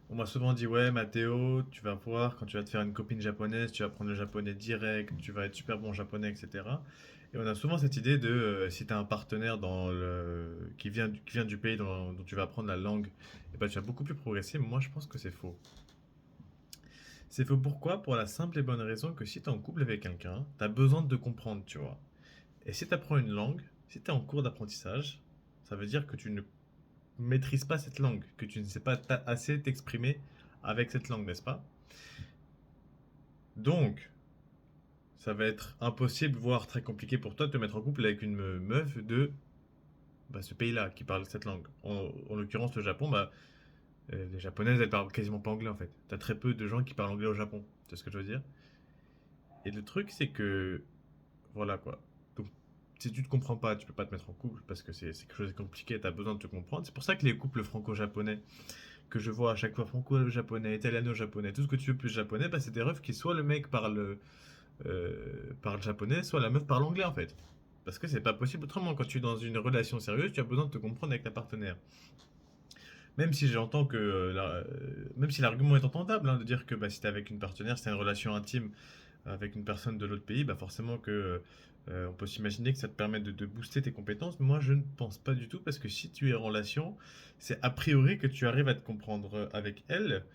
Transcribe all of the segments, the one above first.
On m'a souvent dit, ouais, Mathéo, tu vas voir, quand tu vas te faire une copine japonaise, tu vas apprendre le japonais direct, tu vas être super bon en japonais, etc. Et on a souvent cette idée de, si tu as un partenaire qui vient du pays dont tu vas apprendre la langue, et ben, tu vas beaucoup plus progresser. Mais moi, je pense que c'est faux. C'est faux pourquoi? Pour la simple et bonne raison que si tu es en couple avec quelqu'un, tu as besoin de te comprendre, tu vois. Et si tu apprends une langue, si tu es en cours d'apprentissage, ça veut dire que tu ne maîtrises pas cette langue, que tu ne sais pas assez t'exprimer avec cette langue, n'est-ce pas? Donc, ça va être impossible, voire très compliqué pour toi de te mettre en couple avec une meuf de ce pays-là qui parle cette langue. En l'occurrence, le Japon, les japonaises, elles parlent quasiment pas anglais en fait. T'as très peu de gens qui parlent anglais au Japon. Tu sais ce que je veux dire? Et le truc, c'est que, voilà quoi. Donc, si tu te comprends pas, tu peux pas te mettre en couple parce que c'est quelque chose de compliqué, t'as besoin de te comprendre. C'est pour ça que les couples franco-japonais que je vois à chaque fois, franco-japonais, italiano-japonais, tout ce que tu veux plus japonais, c'est des refs qui soit le mec parle japonais, soit la meuf parle anglais en fait. Parce que c'est pas possible autrement. Quand tu es dans une relation sérieuse, tu as besoin de te comprendre avec ta partenaire. Même si j'entends que, même si l'argument est entendable, hein, de dire que si t'es avec une partenaire, c'est une relation intime avec une personne de l'autre pays, forcément que on peut s'imaginer que ça te permet de booster tes compétences. Mais moi, je ne pense pas du tout parce que si tu es en relation, c'est a priori que tu arrives à te comprendre avec elle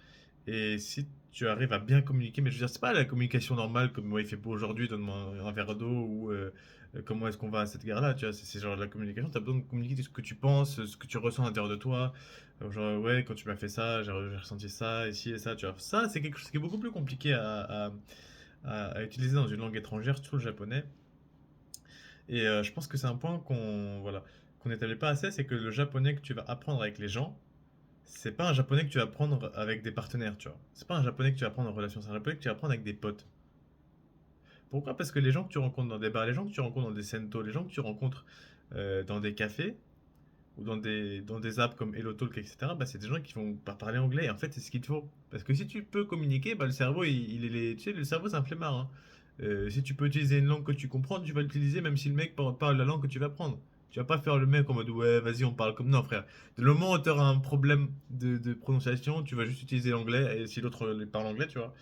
et si tu arrives à bien communiquer, mais je veux dire, c'est pas la communication normale comme moi il fait beau aujourd'hui, donne-moi un verre d'eau ou comment est-ce qu'on va à cette gare-là, tu vois, c'est genre de la communication, tu as besoin de communiquer ce que tu penses, ce que tu ressens à l'intérieur de toi. Genre, ouais, quand tu m'as fait ça, j'ai ressenti ça, ici et ça, tu vois. Ça, c'est quelque chose qui est beaucoup plus compliqué à utiliser dans une langue étrangère, surtout le japonais. Et je pense que c'est un point qu'on n'établit pas assez, c'est que le japonais que tu vas apprendre avec les gens, c'est pas un japonais que tu vas apprendre avec des partenaires, tu vois. C'est pas un japonais que tu vas apprendre en relation, c'est un japonais que tu vas apprendre avec des potes. Pourquoi? Parce que les gens que tu rencontres dans des bars, les gens que tu rencontres dans des sento, les gens que tu rencontres dans des cafés ou dans des apps comme HelloTalk, etc., c'est des gens qui vont pas parler anglais. Et en fait, c'est ce qu'il te faut. Parce que si tu peux communiquer, le cerveau, tu sais, le cerveau, c'est un flemmard, hein. Si tu peux utiliser une langue que tu comprends, tu vas l'utiliser même si le mec parle la langue que tu vas apprendre. Tu vas pas faire le mec en mode ouais, vas-y, on parle comme. Non, frère. De le moment où tu auras un problème de prononciation, tu vas juste utiliser l'anglais et si l'autre parle anglais, tu vois.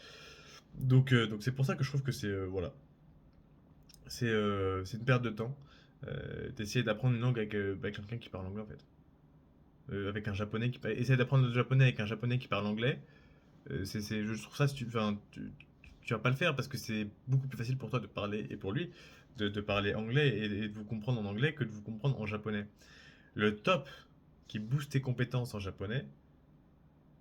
Donc c'est pour ça que je trouve que voilà. C'est une perte de temps d'essayer d'apprendre une langue avec quelqu'un qui parle anglais en fait. Avec un japonais essayer d'apprendre le japonais avec un japonais qui parle anglais, je trouve ça tu vas pas le faire parce que c'est beaucoup plus facile pour toi de parler et pour lui de parler anglais et de vous comprendre en anglais que de vous comprendre en japonais. Le top qui booste tes compétences en japonais,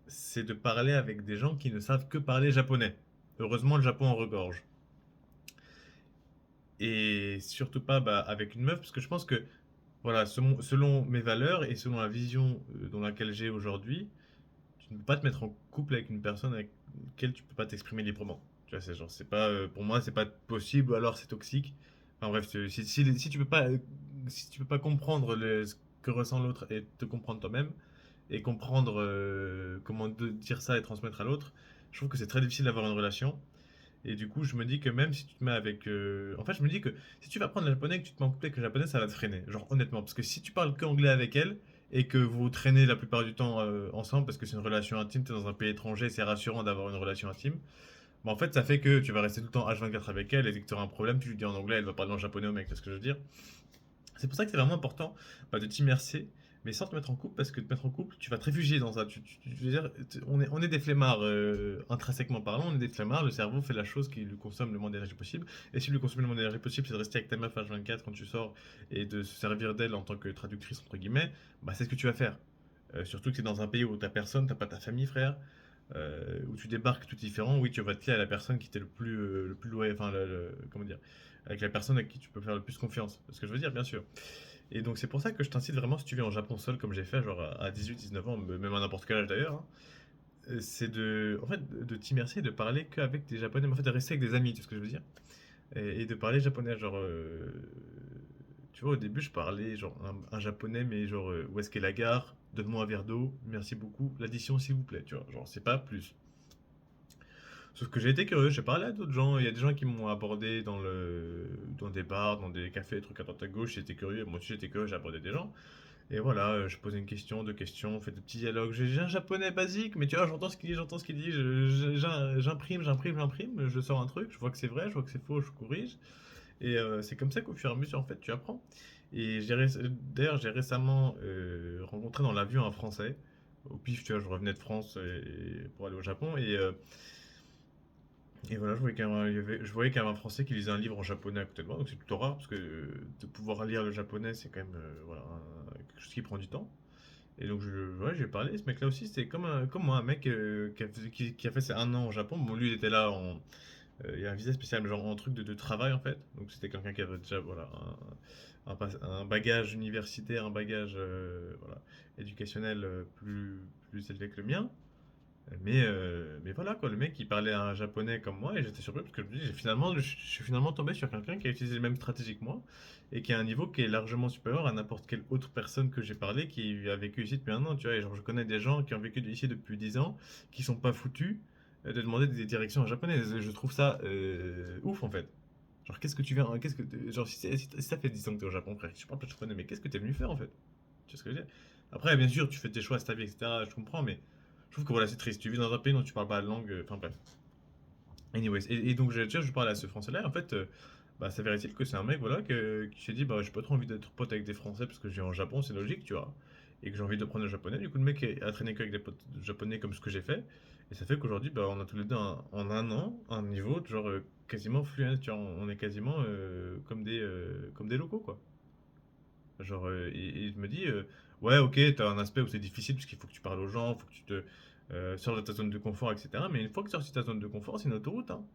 c'est de parler avec des gens qui ne savent que parler japonais. Heureusement, le Japon en regorge. Et surtout pas avec une meuf, parce que je pense que, voilà, selon mes valeurs et selon la vision dans laquelle j'ai aujourd'hui, tu ne peux pas te mettre en couple avec une personne avec laquelle tu peux pas t'exprimer librement. Tu vois, c'est genre, c'est pas, pour moi, c'est pas possible, ou alors c'est toxique. Enfin bref, si tu peux pas, si tu peux pas comprendre ce que ressent l'autre et te comprendre toi-même, et comprendre comment dire ça et transmettre à l'autre, je trouve que c'est très difficile d'avoir une relation. Et du coup, je me dis que même si tu te mets avec. En fait, je me dis que si tu vas apprendre le japonais et que tu te mets en couple avec le japonais, ça va te freiner. Genre, honnêtement. Parce que si tu parles qu'anglais avec elle et que vous traînez la plupart du temps ensemble parce que c'est une relation intime, tu es dans un pays étranger, c'est rassurant d'avoir une relation intime. En fait, ça fait que tu vas rester tout le temps H24 avec elle et dès que tu auras un problème, tu lui dis en anglais, elle va parler en japonais au mec. C'est ce que je veux dire. C'est pour ça que c'est vraiment important de t'immerser, mais sans te mettre en couple, parce que te mettre en couple, tu vas te réfugier dans ça. Je veux dire, on est des flemmards, intrinsèquement parlant, on est des flemmards, le cerveau fait la chose qui lui consomme le moins d'énergie possible, et si lui consomme le moins d'énergie possible, c'est de rester avec ta meuf H24 quand tu sors, et de se servir d'elle en tant que traductrice, entre guillemets, c'est ce que tu vas faire. Surtout que c'est dans un pays où t'as personne, t'as pas ta famille, frère, où tu débarques tout différent, oui, tu vas te lier à la personne qui t'est le plus loin, enfin, comment dire, avec la personne à qui tu peux faire le plus confiance. C'est ce que je veux dire, bien sûr. Et donc, c'est pour ça que je t'incite vraiment, si tu viens au Japon seul, comme j'ai fait, genre à 18-19 ans, même à n'importe quel âge d'ailleurs, hein, c'est en fait, de t'immerser et de parler qu'avec des Japonais, mais en fait, de rester avec des amis, tu sais ce que je veux dire? Et de parler japonais, genre, tu vois, au début, je parlais genre un japonais, mais genre, où est-ce qu'est la gare? Donne-moi un verre d'eau, merci beaucoup, l'addition s'il vous plaît, tu vois, genre, c'est pas plus. Sauf que j'ai été curieux, j'ai parlé à d'autres gens, il y a des gens qui m'ont abordé dans des bars, dans des cafés, des trucs à droite à gauche, j'étais curieux, moi aussi j'étais curieux, j'ai abordé des gens. Et voilà, je pose une question, deux questions, on fait des petits dialogues. J'ai un japonais basique, mais tu vois, j'entends ce qu'il dit, j'imprime, je sors un truc, je vois que c'est vrai, je vois que c'est faux, je corrige. Et c'est comme ça qu'au fur et à mesure, en fait, tu apprends. Et d'ailleurs, j'ai récemment rencontré dans l'avion un Français. Au pif, tu vois, je revenais de France pour aller au Japon. Et voilà, je voyais qu'il y avait un Français qui lisait un livre en japonais à côté de moi. Donc c'est plutôt rare, parce que de pouvoir lire le japonais, c'est quand même voilà, quelque chose qui prend du temps. Et donc, ouais, j'ai parlé. Ce mec-là aussi, c'était comme moi, un mec qui a fait ses 1 an au Japon. Bon, lui, il était là il y a un visa spécial, genre en truc de travail en fait. Donc c'était quelqu'un qui avait déjà voilà, un bagage universitaire, un bagage voilà, éducationnel plus élevé que le mien. Mais voilà quoi, le mec il parlait un japonais comme moi et j'étais surpris parce que je me dis, je suis finalement tombé sur quelqu'un qui a utilisé les mêmes stratégies que moi et qui a un niveau qui est largement supérieur à n'importe quelle autre personne que j'ai parlé qui a vécu ici depuis 1 an, tu vois. Et genre je connais des gens qui ont vécu ici depuis 10 ans qui sont pas foutus de demander des directions en japonais. Je trouve ça ouf en fait. Genre qu'est-ce que tu viens, qu'est-ce que, genre si ça fait 10 ans que t'es au Japon frère, je parle pas de japonais, mais qu'est-ce que t'es venu faire en fait? Tu vois ce que je veux dire? Après bien sûr tu fais tes choix à ta vie etc. Je comprends mais je trouve que voilà, c'est triste. Tu vis dans un pays dont tu parles pas la langue. Enfin bref. Anyways. Et donc, je parlais à ce Français-là. En fait, bah, s'avérait-il que c'est un mec voilà, qui s'est dit bah, j'ai pas trop envie d'être pote avec des Français parce que je vis en Japon, c'est logique, tu vois. Et que j'ai envie de prendre le japonais. Du coup, le mec a traîné qu'avec des potes japonais comme ce que j'ai fait. Et ça fait qu'aujourd'hui, bah, on a tous les deux en 1 an un niveau de genre quasiment fluent. Tu vois, on est quasiment comme des locaux, quoi. Genre, et je me dis, ouais, ok, t'as un aspect où c'est difficile parce qu'il faut que tu parles aux gens, faut que tu te sors de ta zone de confort, etc. Mais une fois que tu sors de ta zone de confort, c'est une autoroute, hein.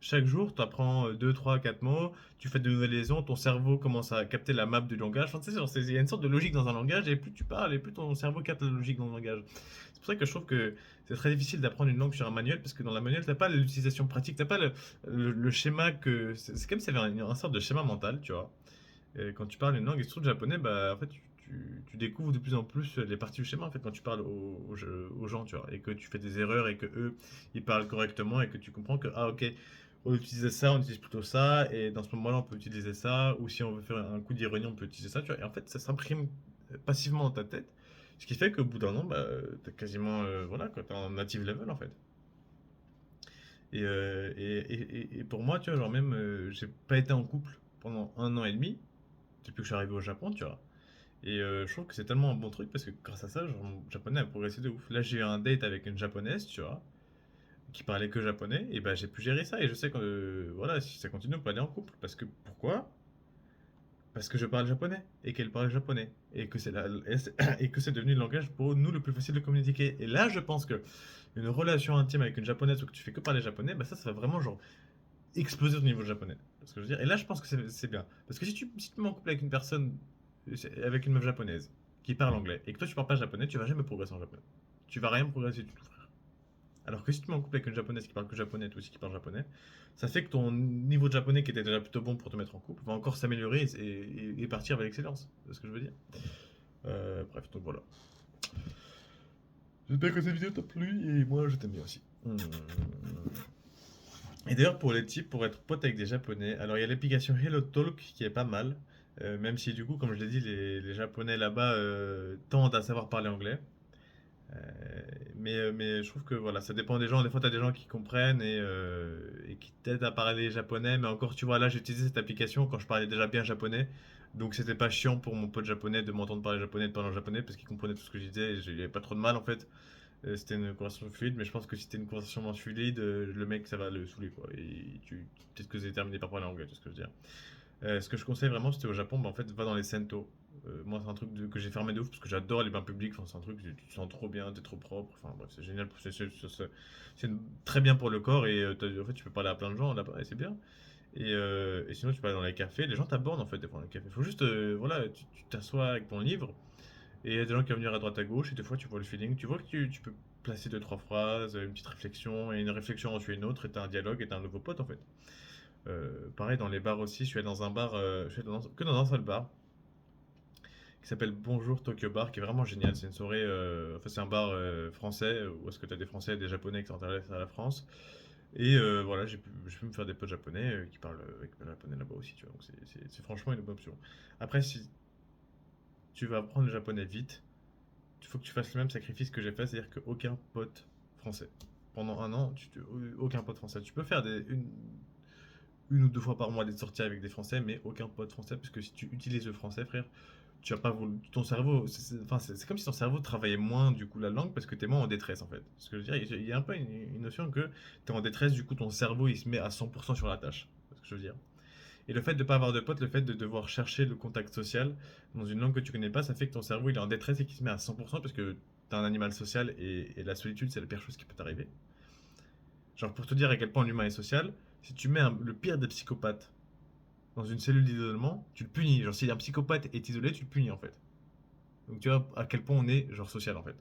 Chaque jour, tu apprends 2, 3, 4 mots, tu fais de nouvelles liaisons, ton cerveau commence à capter la map du langage. Enfin, tu sais, genre, il y a une sorte de logique dans un langage, et plus tu parles, et plus ton cerveau capte la logique dans le langage. C'est pour ça que je trouve que c'est très difficile d'apprendre une langue sur un manuel, parce que dans la manuel, t'as pas l'utilisation pratique, t'as pas le schéma que. C'est comme s'il y avait un sorte de schéma mental, tu vois. Et quand tu parles une langue, et surtout le japonais, bah, en fait, tu découvres de plus en plus les parties du schéma en fait, quand tu parles aux gens, tu vois, et que tu fais des erreurs et que eux, ils parlent correctement et que tu comprends que, ah ok, on utilise ça, on utilise plutôt ça, et dans ce moment-là, on peut utiliser ça, ou si on veut faire un coup d'ironie, on peut utiliser ça, tu vois, et en fait, ça s'imprime passivement dans ta tête, ce qui fait qu'au bout d'un an, bah, t'as quasiment, voilà, quoi, t'es en native level en fait. Et pour moi, tu vois, genre même, j'ai pas été en couple pendant 1 an et demi, depuis que je suis arrivé au Japon, tu vois. Et je trouve que c'est tellement un bon truc parce que grâce à ça, genre, mon japonais a progressé de ouf. Là, j'ai eu un date avec une japonaise, tu vois, qui parlait que japonais, et bah j'ai pu gérer ça. Et je sais que voilà, si ça continue, on peut aller en couple. Parce que pourquoi? Parce que je parle japonais et qu'elle parle japonais et que et que c'est devenu le langage pour nous le plus facile de communiquer. Et là, je pense que une relation intime avec une japonaise où que tu fais que parler japonais, bah ça va vraiment genre exploser ton niveau de japonais. Parce que je veux dire. Et là, je pense que c'est bien. Parce que si tu mets en couple avec une personne, avec une meuf japonaise, qui parle anglais, et que toi tu parles pas japonais, tu vas jamais progresser en japonais. Tu vas rien progresser du tout, frère. Alors que si tu mets en couple avec une japonaise qui parle que japonais, toi aussi qui parle japonais, ça fait que ton niveau de japonais qui était déjà plutôt bon pour te mettre en couple va encore s'améliorer et partir avec l'excellence. C'est ce que je veux dire. Bref, donc voilà. J'espère que cette vidéo t'a plu et moi je t'aime bien aussi. Et d'ailleurs, pour les types, pour être pote avec des Japonais, alors il y a l'application HelloTalk qui est pas mal, même si du coup, comme je l'ai dit, les Japonais là-bas tendent à savoir parler anglais. Euh, mais je trouve que voilà, ça dépend des gens. Des fois, tu as des gens qui comprennent et qui t'aident à parler japonais, mais encore, tu vois, là, j'ai utilisé cette application quand je parlais déjà bien japonais, donc c'était pas chiant pour mon pote japonais de m'entendre parler japonais, de parler en japonais, parce qu'il comprenait tout ce que je disais, et j'avais pas trop de mal en fait. C'était une conversation fluide, mais je pense que si c'était une conversation moins fluide, le mec ça va le saouler quoi. Et peut-être que vous avez terminé par parler anglais, c'est ce que je veux dire. Ce que je conseille vraiment, c'était au Japon, bah, en fait, va dans les sento. Moi, c'est un truc que j'ai fermé de ouf parce que j'adore les bains publics. Enfin, c'est un truc, tu te sens trop bien, t'es trop propre. Enfin, bref, c'est génial. C'est très bien pour le corps et en fait, tu peux parler à plein de gens là-bas et c'est bien. Et sinon, tu peux aller dans les cafés. Les gens t'abordent en fait des fois dans les cafés. Il faut juste, voilà, tu t'assois avec ton livre et il y a des gens qui vont venir à droite à gauche, et des fois tu vois le feeling, tu vois que tu peux placer deux, trois phrases, une petite réflexion, et une réflexion en suit une autre, et t'as un dialogue, et t'as un nouveau pote en fait. Pareil dans les bars aussi, je suis allé dans un bar, je suis allé que dans un seul bar, qui s'appelle Bonjour Tokyo Bar, qui est vraiment génial. C'est une soirée, enfin c'est un bar français, où est-ce que t'as des Français et des Japonais qui s'intéressent à la France. Et voilà, j'ai pu me faire des potes japonais qui parlent japonais là-bas aussi, tu vois. Donc c'est franchement une bonne option. Après, si tu vas apprendre le japonais vite, il faut que tu fasses le même sacrifice que j'ai fait, c'est-à-dire qu'aucun pote français. Pendant un an, aucun pote français. Tu peux faire une ou deux fois par mois des sorties avec des Français, mais aucun pote français, parce que si tu utilises le français, frère, tu vas pas ton cerveau, enfin, c'est comme si ton cerveau travaillait moins du coup la langue parce que tu es moins en détresse en fait. Ce que je veux dire, il y a un peu une notion que tu es en détresse, du coup ton cerveau il se met à 100% sur la tâche. C'est ce que je veux dire. Et le fait de ne pas avoir de potes, le fait de devoir chercher le contact social dans une langue que tu connais pas, ça fait que ton cerveau il est en détresse et qu'il se met à 100% parce que tu es un animal social et la solitude c'est la pire chose qui peut t'arriver. Genre pour te dire à quel point l'humain est social, si tu mets le pire des psychopathes dans une cellule d'isolement, tu le punis. Genre si un psychopathe est isolé, tu le punis en fait. Donc tu vois à quel point on est genre social en fait.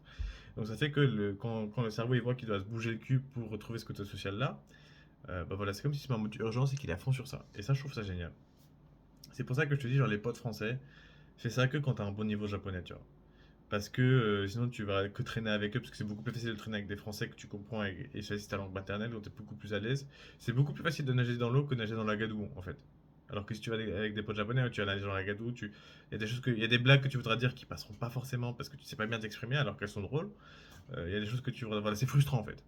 Donc ça fait que quand le cerveau il voit qu'il doit se bouger le cul pour retrouver ce côté social là, bah voilà, c'est comme si c'était en mode urgence et qu'il est à fond sur ça. Et ça, je trouve ça génial. C'est pour ça que je te dis, genre les potes français, fais ça que quand t'as un bon niveau japonais, tu vois. Parce que sinon tu vas que traîner avec eux, parce que c'est beaucoup plus facile de traîner avec des Français que tu comprends et c'est ta langue maternelle, donc t'es beaucoup plus à l'aise. C'est beaucoup plus facile de nager dans l'eau que de nager dans la gadoue, en fait. Alors que si tu vas avec des potes japonais, tu vas nager dans la gadoue, il y a des choses il y a des blagues que tu voudras dire qui passeront pas forcément parce que tu sais pas bien t'exprimer alors qu'elles sont drôles. Il y a des choses que tu voudras, voilà, c'est frustrant en fait.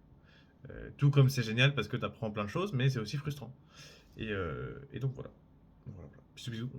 Tout comme c'est génial parce que tu apprends plein de choses, mais c'est aussi frustrant. Et donc voilà. Voilà, voilà. Bisous bisous.